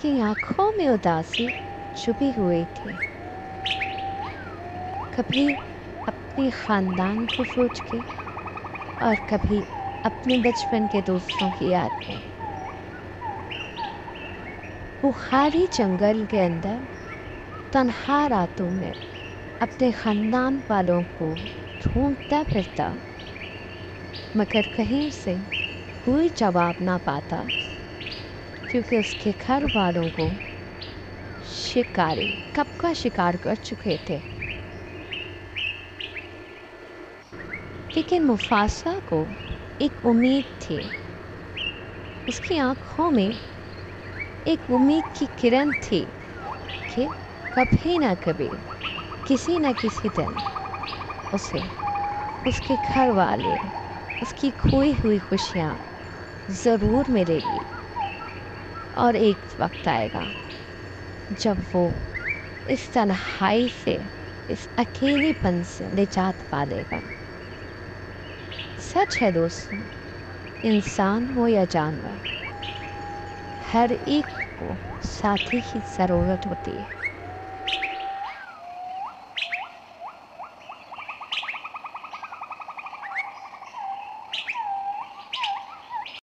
کی آنکھوں میں اداسی چھپی ہوئی تھی، کبھی اپنے خاندان کو سوچ کے اور کبھی اپنے بچپن کے دوستوں کی یاد میں۔ وہ خالی جنگل کے اندر تنہا راتوں میں اپنے خاندان والوں کو ڈھونڈتا پھرتا، مگر کہیں سے کوئی جواب نہ پاتا، کیونکہ اس کے گھر والوں کو شکاری کب کا شکار کر چکے تھے۔ لیکن مفاسا کو ایک امید تھی، اس کی آنکھوں میں ایک امید کی کرن تھی کہ کبھی نہ کبھی کسی نہ کسی دن اسے اس کے گھر والے، اس کی کھوئی ہوئی خوشیاں ضرور ملے گی، اور ایک وقت آئے گا جب وہ اس تنہائی سے، اس اکیلے پن سے نجات پا لے گا۔ سچ ہے دوستوں، انسان ہو یا جانور، ہر ایک کو ساتھی کی ضرورت ہوتی ہے۔